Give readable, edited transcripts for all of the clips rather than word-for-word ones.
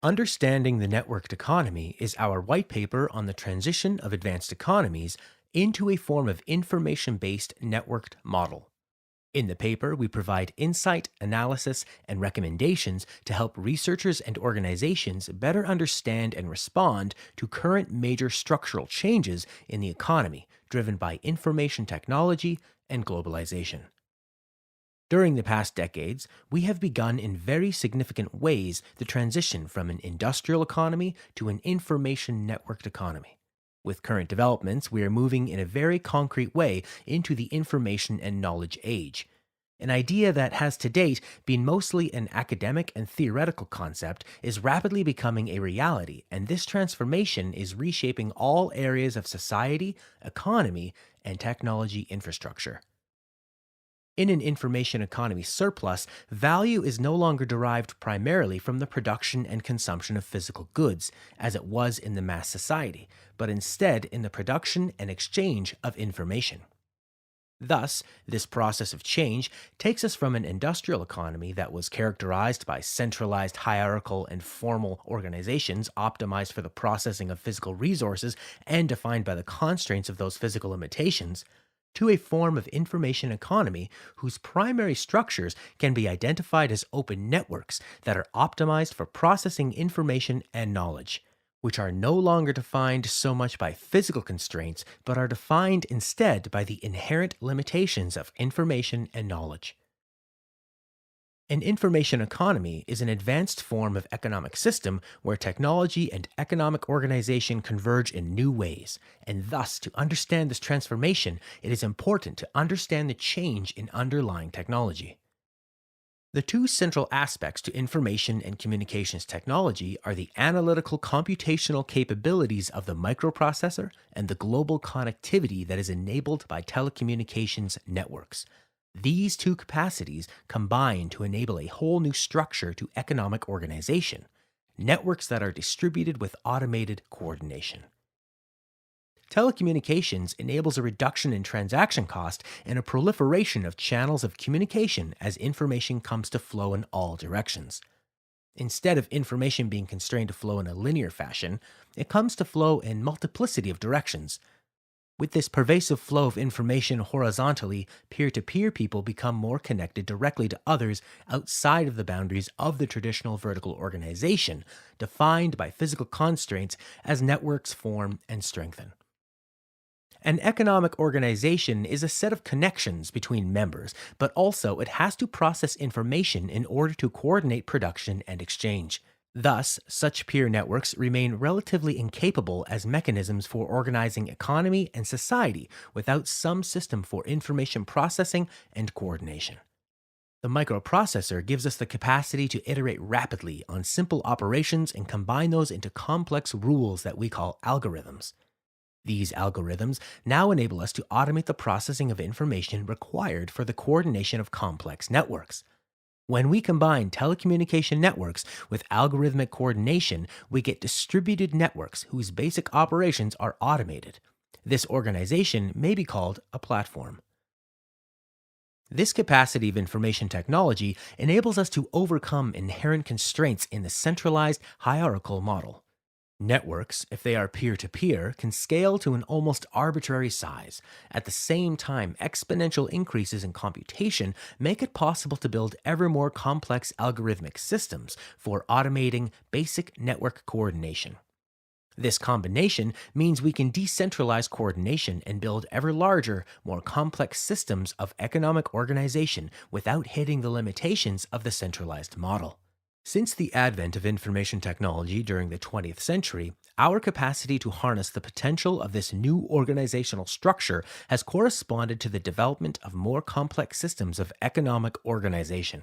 Understanding the Networked Economy is our white paper on the transition of advanced economies into a form of information based networked model. In the paper, we provide insight, analysis, and recommendations to help researchers and organizations better understand and respond to current major structural changes in the economy driven by information technology and globalization. During the past decades, we have begun in very significant ways the transition from an industrial economy to an information networked economy. With current developments, we are moving in a very concrete way into the information and knowledge age. An idea that has to date been mostly an academic and theoretical concept is rapidly becoming a reality, and this transformation is reshaping all areas of society, economy, and technology infrastructure. In an information economy surplus, value is no longer derived primarily from the production and consumption of physical goods, as it was in the mass society, but instead in the production and exchange of information. Thus, this process of change takes us from an industrial economy that was characterized by centralized hierarchical and formal organizations optimized for the processing of physical resources and defined by the constraints of those physical limitations, to a form of information economy whose primary structures can be identified as open networks that are optimized for processing information and knowledge, which are no longer defined so much by physical constraints, but are defined instead by the inherent limitations of information and knowledge. An information economy is an advanced form of economic system where technology and economic organization converge in new ways, and thus to understand this transformation, it is important to understand the change in underlying technology. The two central aspects to information and communications technology are the analytical computational capabilities of the microprocessor and the global connectivity that is enabled by telecommunications networks. These two capacities combine to enable a whole new structure to economic organization, networks that are distributed with automated coordination. Telecommunications enables a reduction in transaction cost and a proliferation of channels of communication as information comes to flow in all directions. Instead of information being constrained to flow in a linear fashion, it comes to flow in multiplicity of directions. With this pervasive flow of information horizontally, peer-to-peer people become more connected directly to others outside of the boundaries of the traditional vertical organization, defined by physical constraints as networks form and strengthen. An economic organization is a set of connections between members, but also it has to process information in order to coordinate production and exchange. Thus, such peer networks remain relatively incapable as mechanisms for organizing economy and society without some system for information processing and coordination. The microprocessor gives us the capacity to iterate rapidly on simple operations and combine those into complex rules that we call algorithms. These algorithms now enable us to automate the processing of information required for the coordination of complex networks. When we combine telecommunication networks with algorithmic coordination, we get distributed networks whose basic operations are automated. This organization may be called a platform. This capacity of information technology enables us to overcome inherent constraints in the centralized hierarchical model. Networks, if they are peer-to-peer, can scale to an almost arbitrary size. At the same time, exponential increases in computation make it possible to build ever more complex algorithmic systems for automating basic network coordination. This combination means we can decentralize coordination and build ever larger, more complex systems of economic organization without hitting the limitations of the centralized model. Since the advent of information technology during the 20th century, our capacity to harness the potential of this new organizational structure has corresponded to the development of more complex systems of economic organization.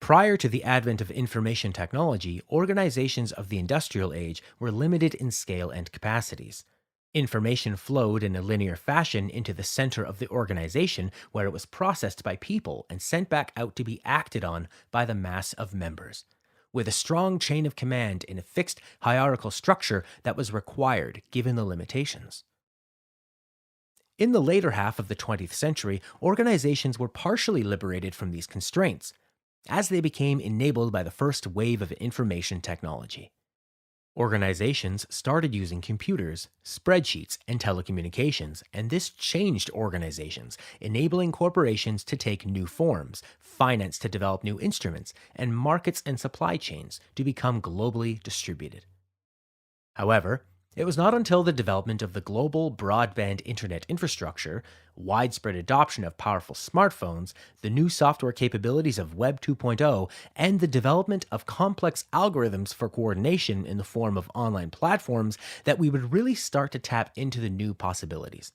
Prior to the advent of information technology, organizations of the industrial age were limited in scale and capacities. Information flowed in a linear fashion into the center of the organization where it was processed by people and sent back out to be acted on by the mass of members, with a strong chain of command in a fixed hierarchical structure that was required given the limitations. In the later half of the 20th century, organizations were partially liberated from these constraints. as they became enabled by the first wave of information technology. Organizations started using computers, spreadsheets, and telecommunications, and this changed organizations, enabling corporations to take new forms, finance to develop new instruments, and markets and supply chains to become globally distributed. However, it was not until the development of the global broadband internet infrastructure, widespread adoption of powerful smartphones, the new software capabilities of Web 2.0, and the development of complex algorithms for coordination in the form of online platforms that we would really start to tap into the new possibilities.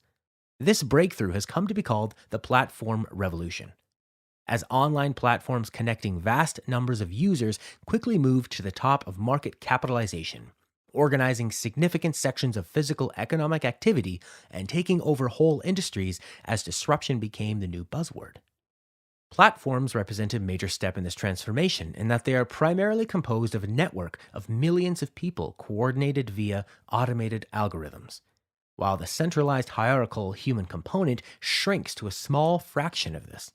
This breakthrough has come to be called the platform revolution, as online platforms connecting vast numbers of users quickly moved to the top of market capitalization, organizing significant sections of physical economic activity and taking over whole industries as disruption became the new buzzword. Platforms represent a major step in this transformation in that they are primarily composed of a network of millions of people coordinated via automated algorithms, while the centralized hierarchical human component shrinks to a small fraction of this.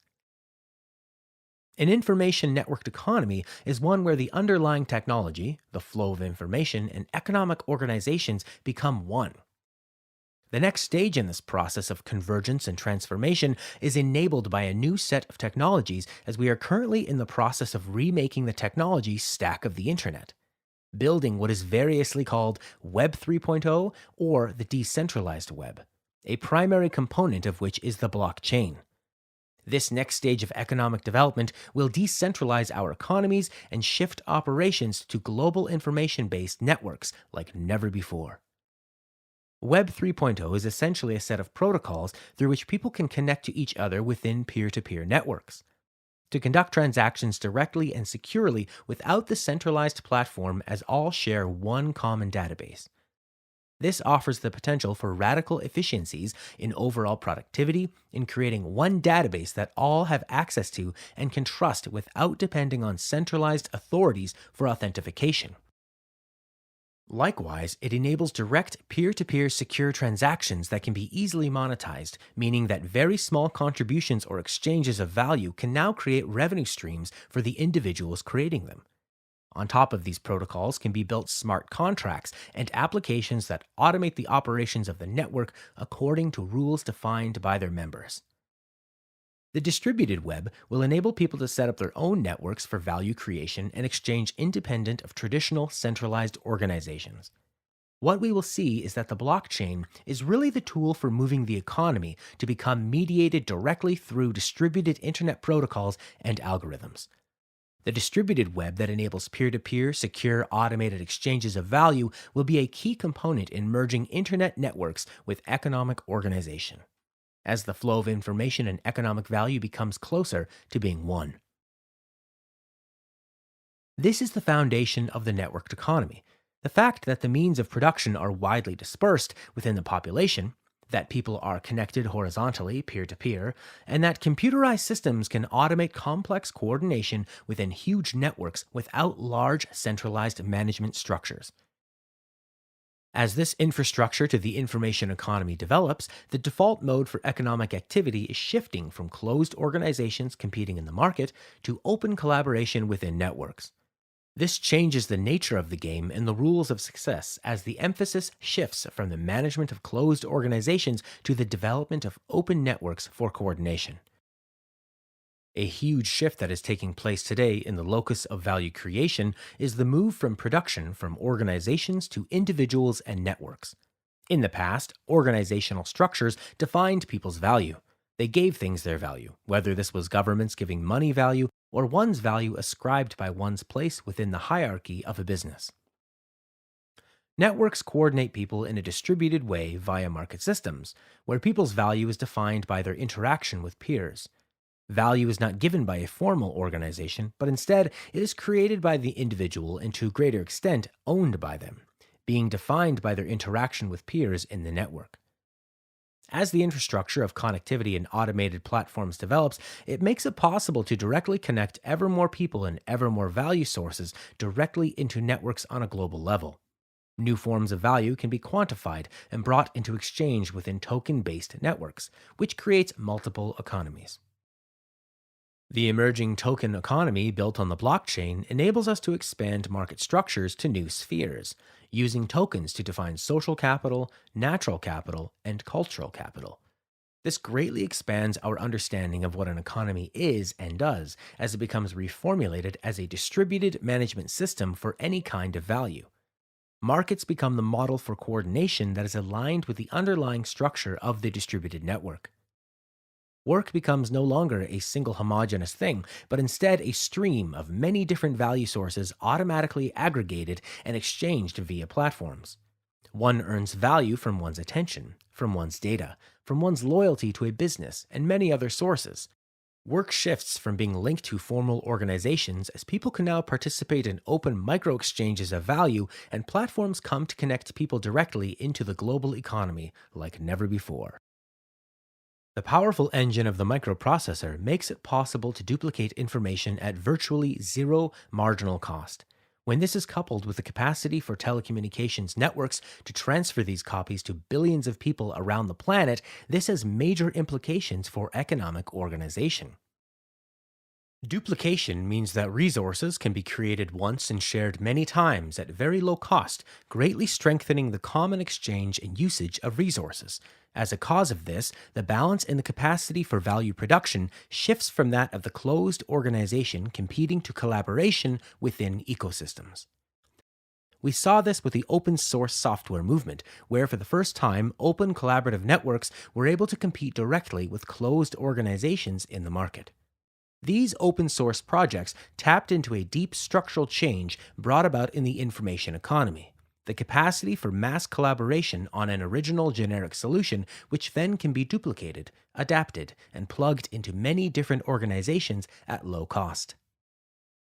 An information networked economy is one where the underlying technology, the flow of information, and economic organizations become one. The next stage in this process of convergence and transformation is enabled by a new set of technologies, as we are currently in the process of remaking the technology stack of the internet, building what is variously called Web 3.0 or the decentralized web, a primary component of which is the blockchain. This next stage of economic development will decentralize our economies and shift operations to global information-based networks like never before. Web 3.0 is essentially a set of protocols through which people can connect to each other within peer-to-peer networks, to conduct transactions directly and securely without the centralized platform, as all share one common database. This offers the potential for radical efficiencies in overall productivity in creating one database that all have access to and can trust without depending on centralized authorities for authentication. Likewise, it enables direct peer-to-peer secure transactions that can be easily monetized, meaning that very small contributions or exchanges of value can now create revenue streams for the individuals creating them. On top of these protocols can be built smart contracts and applications that automate the operations of the network according to rules defined by their members. The distributed web will enable people to set up their own networks for value creation and exchange independent of traditional centralized organizations. What we will see is that the blockchain is really the tool for moving the economy to become mediated directly through distributed internet protocols and algorithms. The distributed web that enables peer-to-peer, secure, automated exchanges of value will be a key component in merging internet networks with economic organization, as the flow of information and economic value becomes closer to being one. This is the foundation of the networked economy. The fact that the means of production are widely dispersed within the population, that people are connected horizontally, peer-to-peer, and that computerized systems can automate complex coordination within huge networks without large centralized management structures. As this infrastructure to the information economy develops, the default mode for economic activity is shifting from closed organizations competing in the market to open collaboration within networks. This changes the nature of the game and the rules of success, as the emphasis shifts from the management of closed organizations to the development of open networks for coordination. A huge shift that is taking place today in the locus of value creation is the move from production from organizations to individuals and networks. In the past, organizational structures defined people's value. They gave things their value, whether this was governments giving money value or one's value ascribed by one's place within the hierarchy of a business. Networks coordinate people in a distributed way via market systems, where people's value is defined by their interaction with peers. Value is not given by a formal organization, but instead it is created by the individual and to a greater extent owned by them, being defined by their interaction with peers in the network. As the infrastructure of connectivity and automated platforms develops, it makes it possible to directly connect ever more people and ever more value sources directly into networks on a global level. New forms of value can be quantified and brought into exchange within token-based networks, which creates multiple economies. The emerging token economy built on the blockchain enables us to expand market structures to new spheres, using tokens to define social capital, natural capital, and cultural capital. This greatly expands our understanding of what an economy is and does as it becomes reformulated as a distributed management system for any kind of value. Markets become the model for coordination that is aligned with the underlying structure of the distributed network. Work becomes no longer a single homogeneous thing, but instead a stream of many different value sources automatically aggregated and exchanged via platforms. One earns value from one's attention, from one's data, from one's loyalty to a business, and many other sources. Work shifts from being linked to formal organizations as people can now participate in open micro exchanges of value, and platforms come to connect people directly into the global economy like never before. The powerful engine of the microprocessor makes it possible to duplicate information at virtually zero marginal cost. When this is coupled with the capacity for telecommunications networks to transfer these copies to billions of people around the planet, this has major implications for economic organization. Duplication means that resources can be created once and shared many times at very low cost, greatly strengthening the common exchange and usage of resources. As a cause of this, the balance in the capacity for value production shifts from that of the closed organization competing to collaboration within ecosystems. We saw this with the open source software movement, where for the first time, open collaborative networks were able to compete directly with closed organizations in the market. These open source projects tapped into a deep structural change brought about in the information economy, the capacity for mass collaboration on an original generic solution, which then can be duplicated, adapted, and plugged into many different organizations at low cost.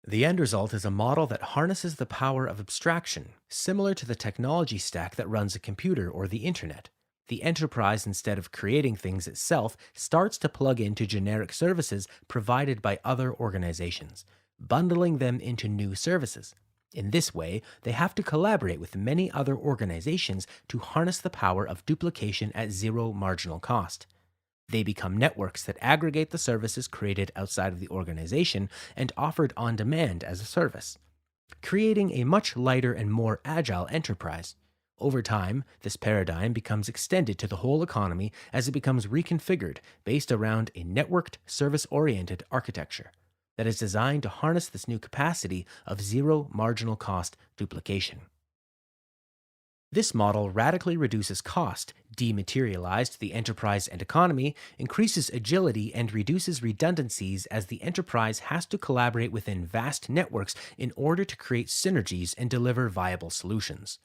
The end result is a model that harnesses the power of abstraction, similar to the technology stack that runs a computer or the internet. The enterprise, instead of creating things itself, starts to plug into generic services provided by other organizations, bundling them into new services. In this way, they have to collaborate with many other organizations to harness the power of duplication at zero marginal cost. They become networks that aggregate the services created outside of the organization and offered on demand as a service, creating a much lighter and more agile enterprise. Over time, this paradigm becomes extended to the whole economy as it becomes reconfigured based around a networked, service-oriented architecture that is designed to harness this new capacity of zero marginal cost duplication. This model radically reduces cost, dematerialized the enterprise and economy, increases agility, and reduces redundancies as the enterprise has to collaborate within vast networks in order to create synergies and deliver viable solutions.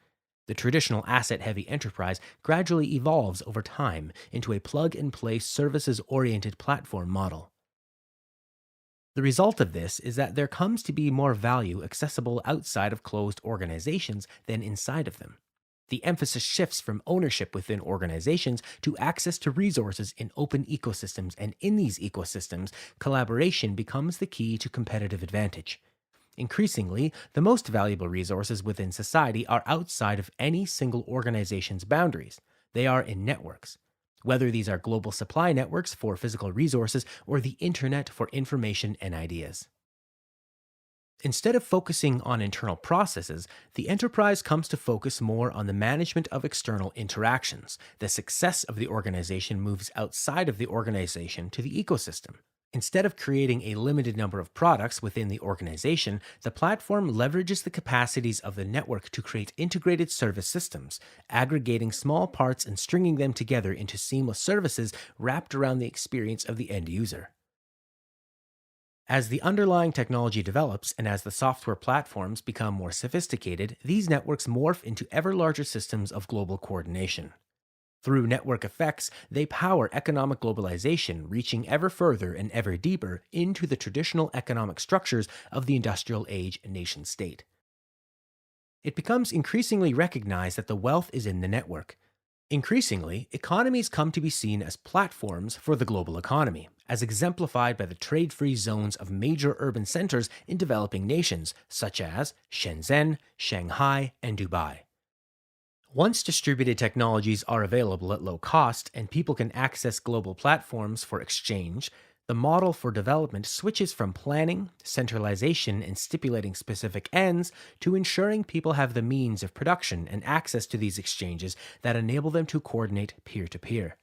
The traditional asset-heavy enterprise gradually evolves over time into a plug-and-play services-oriented platform model. The result of this is that there comes to be more value accessible outside of closed organizations than inside of them. The emphasis shifts from ownership within organizations to access to resources in open ecosystems, and in these ecosystems, collaboration becomes the key to competitive advantage. Increasingly, the most valuable resources within society are outside of any single organization's boundaries. They are in networks. Whether these are global supply networks for physical resources or the internet for information and ideas. Instead of focusing on internal processes, the enterprise comes to focus more on the management of external interactions. The success of the organization moves outside of the organization to the ecosystem. Instead of creating a limited number of products within the organization, the platform leverages the capacities of the network to create integrated service systems, aggregating small parts and stringing them together into seamless services wrapped around the experience of the end user. As the underlying technology develops and as the software platforms become more sophisticated, these networks morph into ever larger systems of global coordination. Through network effects, they power economic globalization, reaching ever further and ever deeper into the traditional economic structures of the industrial age nation state. It becomes increasingly recognized that the wealth is in the network. Increasingly, economies come to be seen as platforms for the global economy, as exemplified by the trade-free zones of major urban centers in developing nations, such as Shenzhen, Shanghai, and Dubai. Once distributed technologies are available at low cost and people can access global platforms for exchange, The model for development switches from planning, centralization, and stipulating specific ends to ensuring people have the means of production and access to these exchanges that enable them to coordinate peer to peer.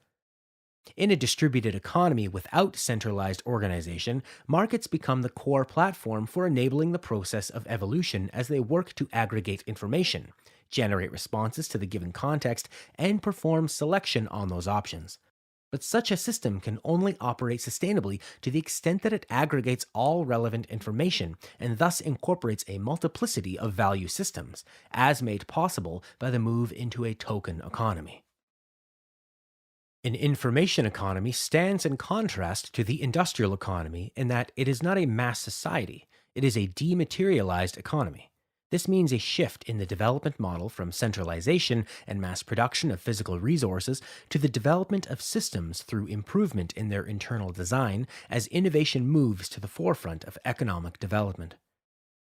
In a distributed economy without centralized organization, markets become the core platform for enabling the process of evolution as they work to aggregate information, generate responses to the given context, and perform selection on those options. But such a system can only operate sustainably to the extent that it aggregates all relevant information and thus incorporates a multiplicity of value systems, as made possible by the move into a token economy. An information economy stands in contrast to the industrial economy in that it is not a mass society, it is a dematerialized economy. This means a shift in the development model from centralization and mass production of physical resources to the development of systems through improvement in their internal design as innovation moves to the forefront of economic development.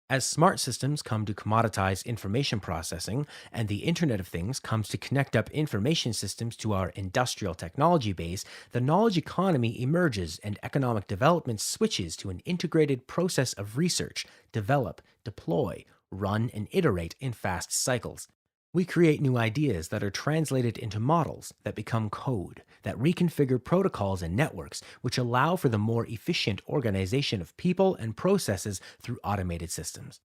As smart systems come to commoditize information processing and the Internet of Things comes to connect up information systems to our industrial technology base, the knowledge economy emerges and economic development switches to an integrated process of research, develop, deploy, run, and iterate in fast cycles. We create new ideas that are translated into models that become code, that reconfigure protocols and networks, which allow for the more efficient organization of people and processes through automated systems.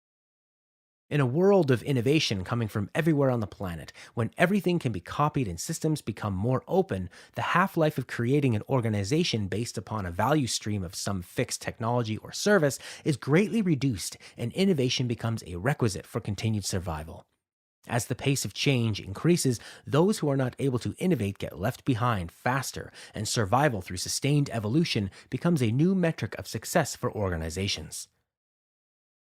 In a world of innovation coming from everywhere on the planet, when everything can be copied and systems become more open, the half-life of creating an organization based upon a value stream of some fixed technology or service is greatly reduced, and innovation becomes a requisite for continued survival. As the pace of change increases, those who are not able to innovate get left behind faster, and survival through sustained evolution becomes a new metric of success for organizations.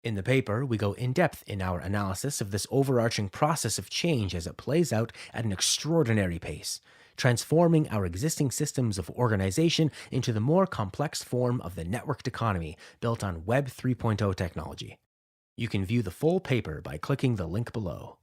In the paper, we go in depth in our analysis of this overarching process of change as it plays out at an extraordinary pace, transforming our existing systems of organization into the more complex form of the networked economy built on Web 3.0 technology. You can view the full paper by clicking the link below.